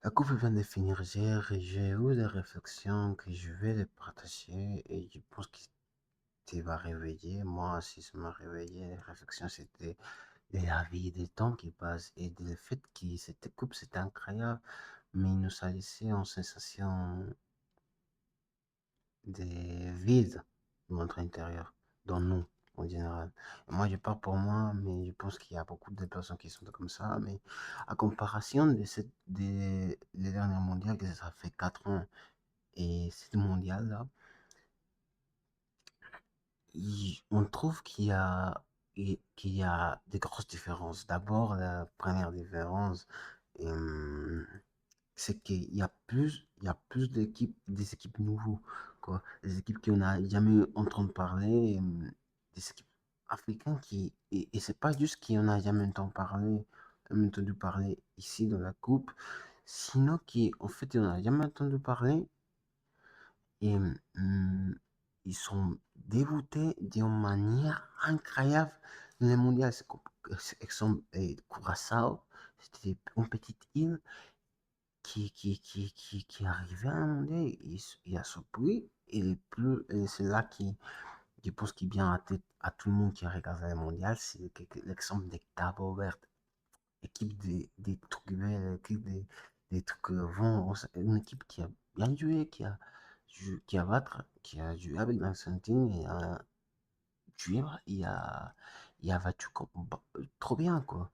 La coupe vient de finir hier et j'ai eu des réflexions que je vais les partager et je pense que tu vas réveiller. Moi aussi, ça m'a réveillé. Les réflexions, c'était de la vie, des temps qui passent et le fait que cette coupe, c'était incroyable, mais il nous a laissé en sensation de vide dans notre intérieur, dans nous en général. Moi, je parle pour moi, mais je pense qu'il y a beaucoup de personnes qui sont comme ça. Mais à comparaison les dernières mondiales, que ça fait 4 ans, et cette mondiale-là, on trouve qu'il y a des grosses différences. D'abord, la première différence, euh, c'est il y a plus d'équipes, des équipes nouveaux, quoi. Des équipes qu'on n'a jamais entendu parler, des équipes africaines et c'est pas juste qu'on n'a jamais entendu parler ici dans la coupe, sinon qu'en fait, on n'a jamais entendu parler et ils sont dégoûtés d'une manière incroyable. Le mondial, c'est exemple, Curaçao, c'était une petite île qui arrivait à un mondial, il a surpris, et c'est là qui pense qui vient à tête à tout le monde qui regarde le mondial, c'est l'exemple des Cabo Verde, équipe des trucs verts, équipe des trucs vont, une équipe qui a bien joué, qui a joué avec l'Argentine et a joué, il a battu trop bien, quoi.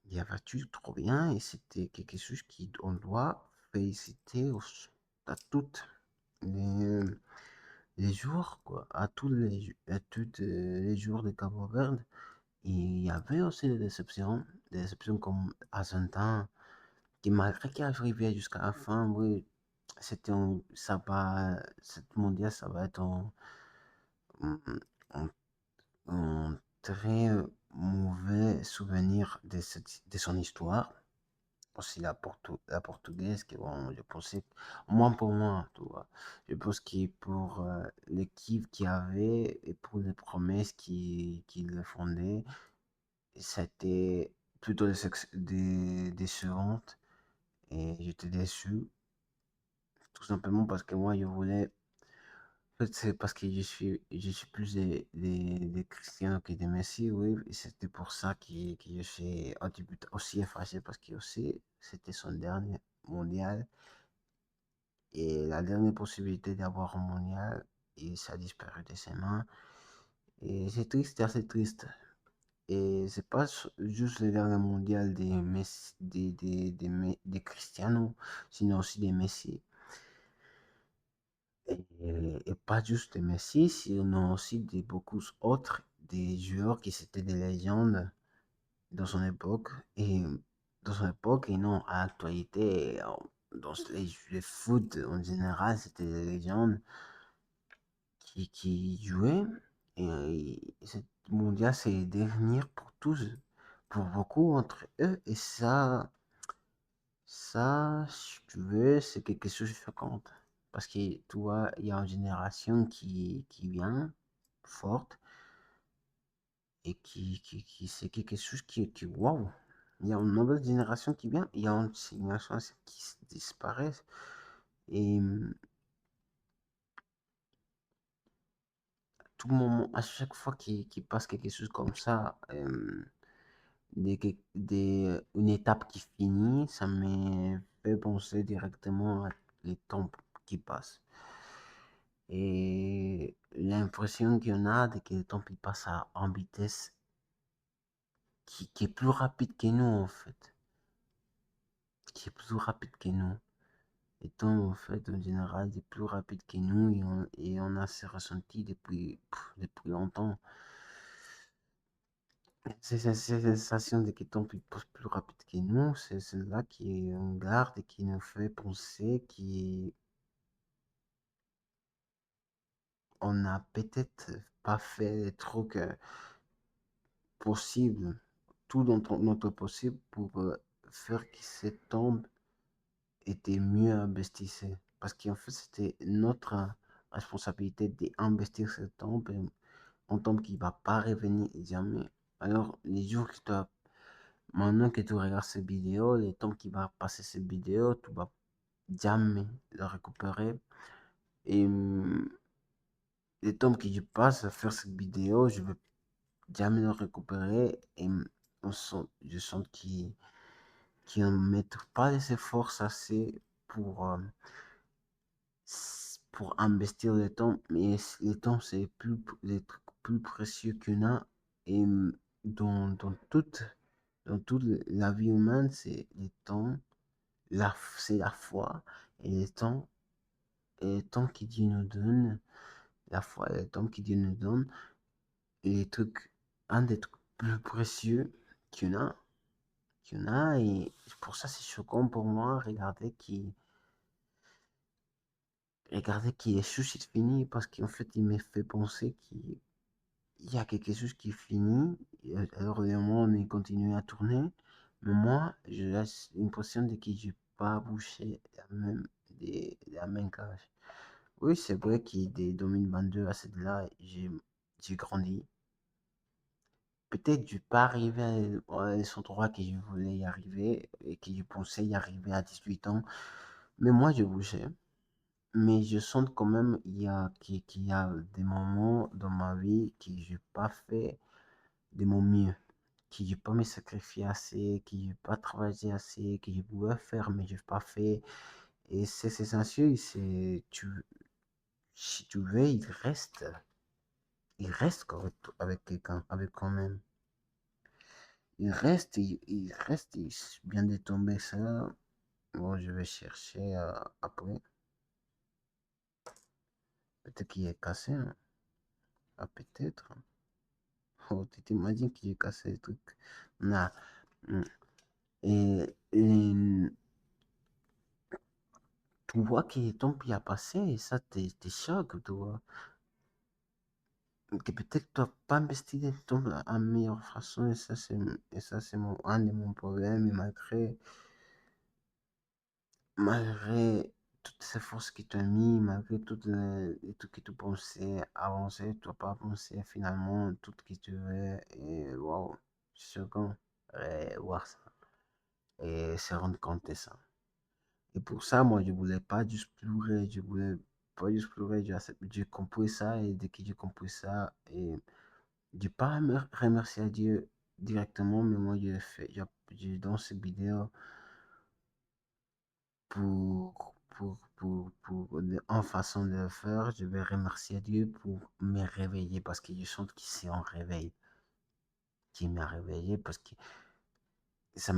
Il a battu trop bien et c'était quelque chose qu'on doit féliciter à toutes les, les joueurs, quoi, à toutes les joueurs de Cabo Verde. Et il y avait aussi des déceptions comme Argentin, qui malgré qu'il arrivait jusqu'à la fin, oui, ça va, cette mondial, ça va être un, un très mauvais souvenir de son histoire. Aussi la portugaise, que bon, je pensais, moins pour moi, tu vois. Je pense que pour l'équipe qu'il y avait et pour les promesses qui le fondaient, c'était plutôt décevantes et j'étais déçu, tout simplement parce que moi, je voulais. En fait, c'est parce que je suis plus des Cristiano que des Messi, oui, et c'était pour ça que je suis un petit peu aussi effacé parce que aussi, c'était son dernier mondial. Et la dernière possibilité d'avoir un mondial, et ça a disparu de ses mains. Et c'est triste, c'est assez triste. Et c'est pas juste le dernier mondial des Messi, des Cristiano, sinon aussi des Messi. Et pas juste des Messi, sinon aussi de beaucoup autres, des joueurs qui étaient des légendes dans son époque. Et dans son époque, et non, à l'actualité, dans les foot en général, c'était des légendes qui jouait. Et cette mondial, c'est devenir pour tous, pour beaucoup entre eux. Et ça, si tu veux, c'est quelque chose de compte. Parce que tu vois, il y a une génération qui vient forte et c'est quelque chose waouh! Il y a une nouvelle génération qui vient, il y a une génération qui disparaît. Et tout moment, à chaque fois qu'il passe quelque chose comme ça, une étape qui finit, ça me fait penser directement à les temps qui passent. Et l'impression qu'on a de que le temps il passe en vitesse qui est plus rapide que nous, en fait. Qui est plus rapide que nous. Le temps, en fait, en général, est plus rapide que nous et on a ce ressenti depuis longtemps. Cette sensation de que le temps il passe plus rapide que nous, c'est celle-là qui est en garde et qui nous fait penser qu'on n'a peut-être pas fait les trucs possibles, tout dans notre possible pour faire que cette tombe était mieux investissée. Parce qu'en fait, c'était notre responsabilité d'investir cette tombe, une tombe qui ne va pas revenir jamais. Alors, les jours qui doivent Maintenant que tu regardes cette vidéo, le temps qui va passer cette vidéo, tu vas jamais le récupérer. Et le temps que je passe à faire cette vidéo, je vais jamais le récupérer. Et je sens qu'ils ne mettent pas les efforts assez pour investir le temps. Mais le temps, c'est le truc plus précieux qu'on a. Et dans toute la vie humaine, c'est le temps, c'est la foi et le temps que Dieu nous donne, la foi et le temps que Dieu nous donne, et un des trucs plus précieux qu'il y en a, et pour ça c'est choquant pour moi. Regardez qui est Suicide fini, parce qu'en fait il me fait penser qu'il y a quelque chose qui finit, alors le monde il continue à tourner, mais moi j'ai l'impression de que j'ai pas bouché la même cage. Oui, c'est vrai que de 2022 à celle-là, j'ai grandi. Peut-être je pas arrivé à cet endroit que je voulais y arriver et que je pensais y arriver à 18 ans. Mais moi, je bougeais. Mais je sens quand même qu'il y a des moments dans ma vie que je n'ai pas fait de mon mieux, que je n'ai pas me sacrifié assez, que je n'ai pas travaillé assez, que je pouvais faire, mais je n'ai pas fait. Et c'est essentiel, si tu veux, il reste avec quelqu'un, avec quand même. Il vient de tomber ça. Bon, je vais chercher après. Peut-être qu'il est cassé, hein. Ah, peut-être. Oh, tu t'imagines qu'il est cassé le truc. Non. Mm. Et tu vois qu'il tombe, il a passé, et ça t'es choque, tu vois. Que peut-être tu n'as pas investi de ton à meilleure façon, et ça, c'est un de mon problème. Et malgré toutes ces forces que tu as mis, malgré toutes les trucs que tu pensais avancer, tu n'as pas avancé finalement tout ce que tu veux. Et waouh, c'est choquant voir ça et se rendre compte de ça. Et pour ça, moi, je voulais pas juste pleurer, je voulais pas juste pleurer, j'ai compris ça, et dès que j'ai compris ça, et j'ai pas remercié Dieu directement, mais moi, dans cette vidéo en façon de le faire, je vais remercier Dieu pour me réveiller, parce que je sens que c'est un réveil qui m'a réveillé, parce que ça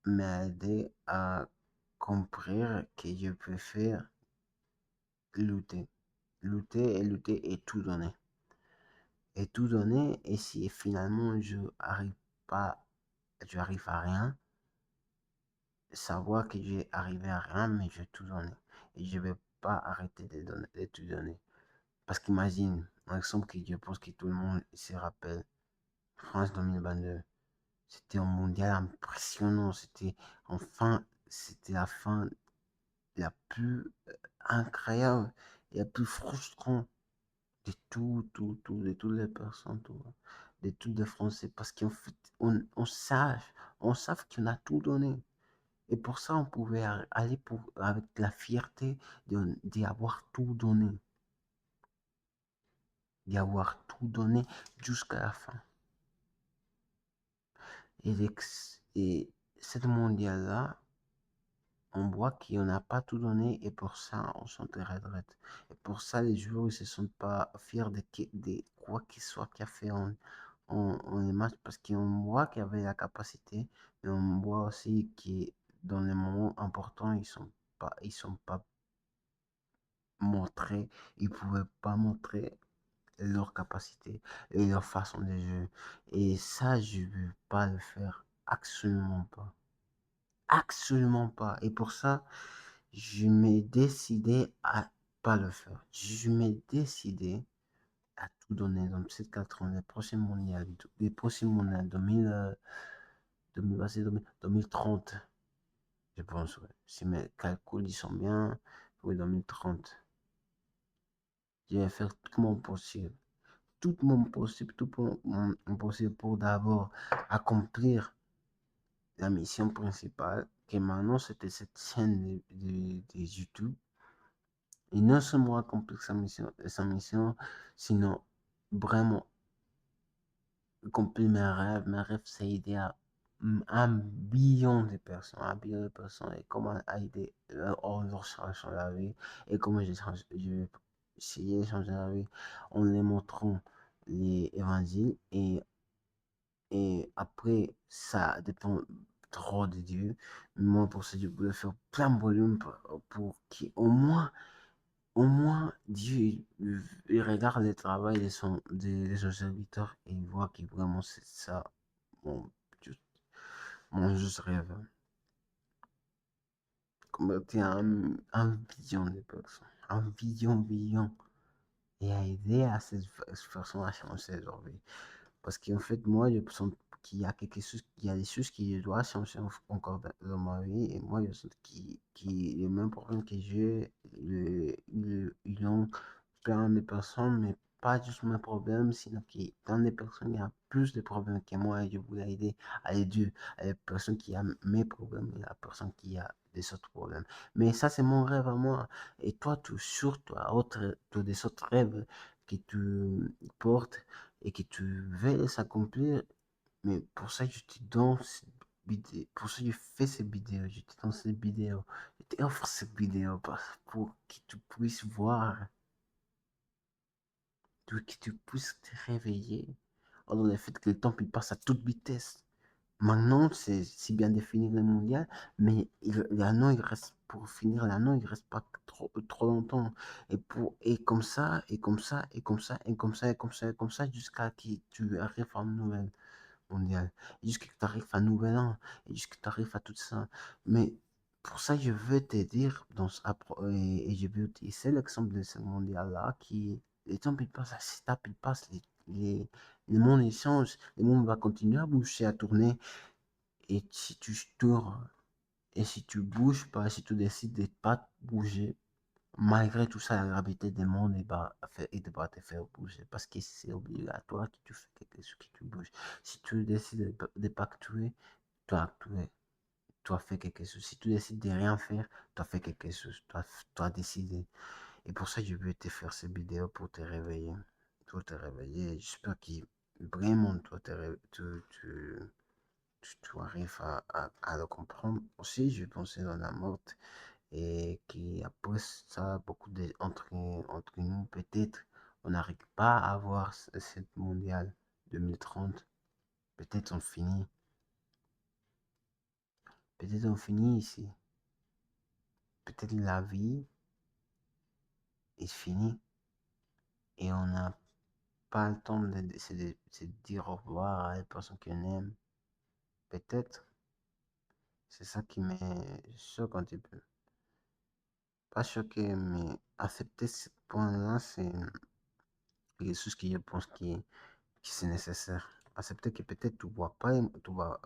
m'a aidé à comprendre que je peux faire lutter, lutter et lutter et tout donner. Et tout donner, et si finalement pas, je arrive à rien, savoir que j'ai arrivé à rien, mais je vais tout donner. Et je vais pas arrêter de tout donner. Parce qu'imagine, un exemple que je pense que tout le monde se rappelle, France 2022. C'était un mondial impressionnant. C'était la fin la plus incroyable et la plus frustrante de de toutes les personnes, de tous les Français. Parce qu'en fait, on savait qu'on a tout donné. Et pour ça, on pouvait aller avec la fierté d'y avoir tout donné. D'y avoir tout donné jusqu'à la fin. Et cette mondiale-là, on voit qu'on n'a pas tout donné, et pour ça, on s'en regrette. Et pour ça, les joueurs ne se sentent pas fiers de quoi qu'il soit qu'il a fait en les matchs, parce qu'on voit qu'il y avait la capacité, mais on voit aussi que dans les moments importants, ils sont pas montrés, ils ne pouvaient pas montrer leur capacité et leur façon de jouer. Et ça, je ne veux pas le faire, absolument pas. Absolument pas. Et pour ça, je m'ai décidé à pas le faire. Je m'ai décidé à tout donner dans ces 4 ans, les prochains mondiales 2030, je pense, ouais. Si mes calculs ils sont bien, oui, 2030. Je vais faire tout mon possible, tout mon possible, mon possible pour d'abord accomplir la mission principale, que maintenant c'était cette chaîne de YouTube. Et non seulement accomplir sa mission, sinon vraiment accomplir mes rêves. Mes rêves, c'est aider à un billion de personnes, un billion de personnes, et comment aider leur changer la vie, et comment je vais essayer de changer la vie en les montrant les évangiles, et après, ça dépend trop de Dieu. Moi, pour ça, je voulais faire plein de volumes pour au moins, Dieu, il regarde le travail de son serviteur et il voit que vraiment c'est ça mon, juste, mon juste rêve. Convertir un billion de personnes. Un billion. Et à aider à ces personnes à changer leur vie. Parce qu'en fait, moi, je sens qu'il y a quelque chose, il y a des choses qui doivent changer encore dans ma vie. Et moi, je sens qui les mêmes problèmes que j'ai, ils ont plein de personnes, mais pas juste mes problèmes, sinon que dans des personnes, il y a plus de problèmes que moi. Et je voulais aider à les deux, à les personnes qui ont mes problèmes et à la personne qui a des autres problèmes. Mais ça, c'est mon rêve à moi. Et toi, tu, surtout, tu as des autres rêves que tu portes et que tu veux s'accomplir, mais pour ça, je te donne cette vidéo, pour ça, je fais ces vidéos, je te donne cette vidéo, je t'offre cette vidéo pour que tu puisses voir, que tu puisses te réveiller. Alors, le fait que le temps il passe à toute vitesse. Maintenant, c'est si bien défini le mondial, mais l'anneau, il reste, pour finir l'anneau, il reste pas trop longtemps. Et comme ça, et comme ça, et comme ça, et comme ça, et comme ça, et comme ça, jusqu'à ce que tu arrives à une nouvelle mondiale. Et jusqu'à ce que tu arrives à un nouvel an, et jusqu'à ce que tu arrives à tout ça. Mais pour ça, je veux te dire, et je veux utiliser l'exemple de ce mondial-là, qui, les temps, il passe, la étape, il passe, les mondes échangent, le monde va continuer à bouger, à tourner. Et si tu tournes, et si tu bouges pas, si tu décides de pas bouger, malgré tout ça, la gravité des mondes, il va te faire bouger. Parce que c'est obligatoire que tu fais quelque chose, que tu bouges. Si tu décides de pas actuer, tu as actué. Tu as fait quelque chose. Si tu décides de rien faire, tu as fait quelque chose. Tu as décidé. Et pour ça, je vais te faire cette vidéo pour te réveiller. Pour te réveiller. J'espère que vraiment, toi, tu arrives à le comprendre. Aussi, je pensais dans la mort et qu'après ça, entre nous, peut-être, on n'arrive pas à avoir cette mondiale 2030. Peut-être on finit. Peut-être on finit ici. Peut-être la vie est finie et on n'a pas le temps de dire au revoir à la personne qu'on aime. Peut-être. C'est ça qui me choque un petit peu. Pas choqué, mais accepter ce point-là, c'est quelque chose que je pense qui c'est nécessaire. Accepter que peut-être tu vois pas, tu vas